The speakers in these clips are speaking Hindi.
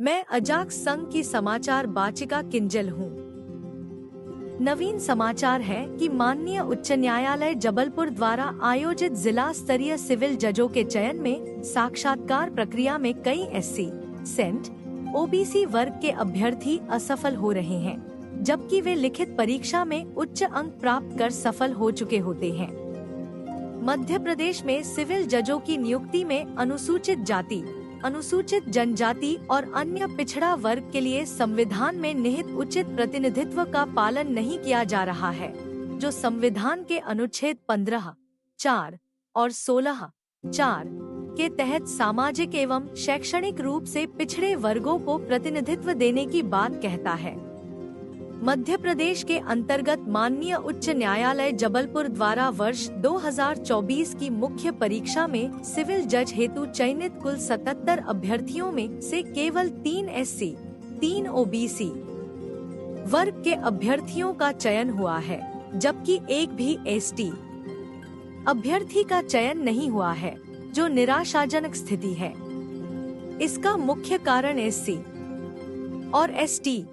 मैं अजाक्स संघ की समाचार वाचिका किंजल हूँ। नवीन समाचार है कि माननीय उच्च न्यायालय जबलपुर द्वारा आयोजित जिला स्तरीय सिविल जजों के चयन में साक्षात्कार प्रक्रिया में कई एससी, सेंट, ओबीसी वर्ग के अभ्यर्थी असफल हो रहे हैं, जबकि वे लिखित परीक्षा में उच्च अंक प्राप्त कर सफल हो चुके होते हैं। मध्य प्रदेश में सिविल जजों की नियुक्ति में अनुसूचित जाति, अनुसूचित जनजाति और अन्य पिछड़ा वर्ग के लिए संविधान में निहित उचित प्रतिनिधित्व का पालन नहीं किया जा रहा है, जो संविधान के अनुच्छेद 15, 4 और 16, 4 के तहत सामाजिक एवं शैक्षणिक रूप से पिछड़े वर्गों को प्रतिनिधित्व देने की बात कहता है। मध्य प्रदेश के अंतर्गत माननीय उच्च न्यायालय जबलपुर द्वारा वर्ष 2024 की मुख्य परीक्षा में सिविल जज हेतु चयनित कुल 77 अभ्यर्थियों में से केवल 3 एससी, 3 ओबीसी वर्ग के अभ्यर्थियों का चयन हुआ है, जबकि एक भी एसटी अभ्यर्थी का चयन नहीं हुआ है, जो निराशाजनक स्थिति है। इसका मुख्य कारण एससी और एसटी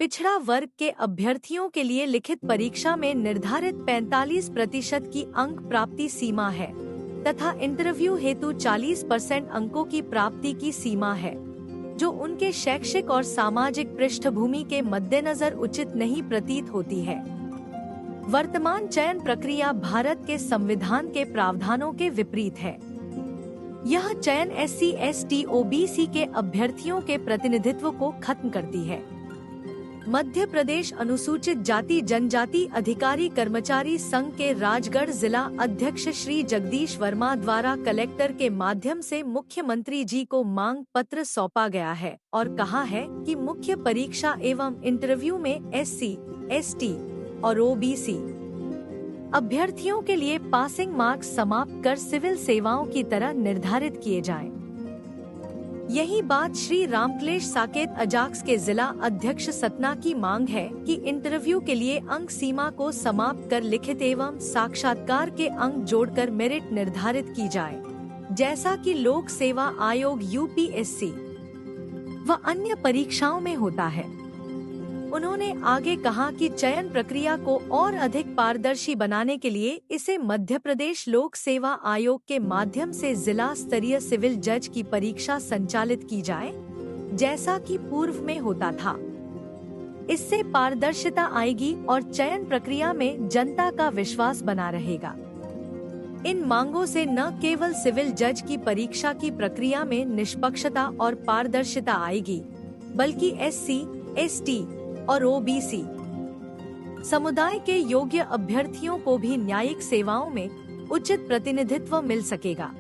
पिछड़ा वर्ग के अभ्यर्थियों के लिए लिखित परीक्षा में निर्धारित 45% की अंक प्राप्ति सीमा है तथा इंटरव्यू हेतु 40% अंकों की प्राप्ति की सीमा है, जो उनके शैक्षिक और सामाजिक पृष्ठभूमि के मद्देनजर उचित नहीं प्रतीत होती है। वर्तमान चयन प्रक्रिया भारत के संविधान के प्रावधानों के विपरीत है। यह चयन एससी, एसटी, ओबीसी के अभ्यर्थियों के प्रतिनिधित्व को खत्म करती है। मध्य प्रदेश अनुसूचित जाति जनजाति अधिकारी कर्मचारी संघ के राजगढ़ जिला अध्यक्ष श्री जगदीश वर्मा द्वारा कलेक्टर के माध्यम से मुख्यमंत्री जी को मांग पत्र सौंपा गया है और कहा है कि मुख्य परीक्षा एवं इंटरव्यू में एससी, एसटी और ओबीसी अभ्यर्थियों के लिए पासिंग मार्क्स समाप्त कर सिविल सेवाओं की तरह निर्धारित किए जाएं। यही बात श्री रामक्लेश साकेत अजाक्स के जिला अध्यक्ष सतना की मांग है कि इंटरव्यू के लिए अंक सीमा को समाप्त कर लिखित एवं साक्षात्कार के अंक जोड़कर मेरिट निर्धारित की जाए, जैसा कि लोक सेवा आयोग यूपीएससी व अन्य परीक्षाओं में होता है। उन्होंने आगे कहा कि चयन प्रक्रिया को और अधिक पारदर्शी बनाने के लिए इसे मध्य प्रदेश लोक सेवा आयोग के माध्यम से जिला स्तरीय सिविल जज की परीक्षा संचालित की जाए, जैसा कि पूर्व में होता था। इससे पारदर्शिता आएगी और चयन प्रक्रिया में जनता का विश्वास बना रहेगा। इन मांगों से न केवल सिविल जज की परीक्षा की प्रक्रिया में निष्पक्षता और पारदर्शिता आएगी, बल्कि एससी, एसटी और ओबीसी समुदाय के योग्य अभ्यर्थियों को भी न्यायिक सेवाओं में उचित प्रतिनिधित्व मिल सकेगा।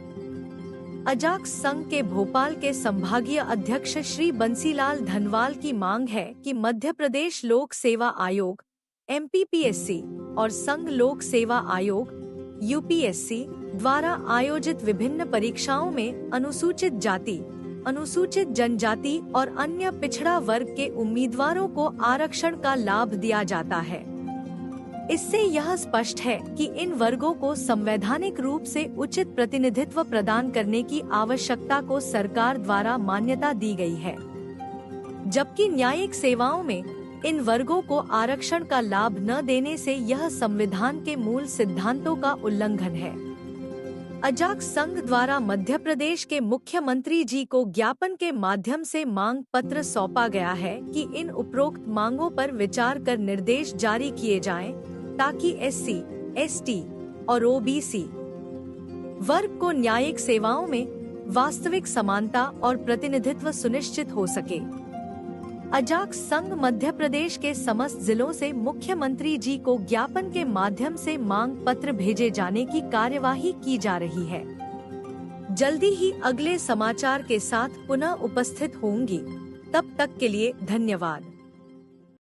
अजाक्स संघ के भोपाल के संभागीय अध्यक्ष श्री बंसीलाल धनवाल की मांग है कि मध्य प्रदेश लोक सेवा आयोग एमपीपीएससी और संघ लोक सेवा आयोग यूपीएससी द्वारा आयोजित विभिन्न परीक्षाओं में अनुसूचित जाति, अनुसूचित जनजाति और अन्य पिछड़ा वर्ग के उम्मीदवारों को आरक्षण का लाभ दिया जाता है। इससे यह स्पष्ट है कि इन वर्गों को संवैधानिक रूप से उचित प्रतिनिधित्व प्रदान करने की आवश्यकता को सरकार द्वारा मान्यता दी गई है, जबकि न्यायिक सेवाओं में इन वर्गों को आरक्षण का लाभ न देने से यह संविधान के मूल सिद्धांतों का उल्लंघन है। अजाक्स संघ द्वारा मध्य प्रदेश के मुख्यमंत्री जी को ज्ञापन के माध्यम से मांग पत्र सौंपा गया है कि इन उपरोक्त मांगों पर विचार कर निर्देश जारी किए जाएं, ताकि एससी, एसटी और ओबीसी वर्ग को न्यायिक सेवाओं में वास्तविक समानता और प्रतिनिधित्व सुनिश्चित हो सके। अजाक्स संघ मध्य प्रदेश के समस्त जिलों से मुख्यमंत्री जी को ज्ञापन के माध्यम से मांग पत्र भेजे जाने की कार्यवाही की जा रही है। जल्दी ही अगले समाचार के साथ पुनः उपस्थित होंगी। तब तक के लिए धन्यवाद।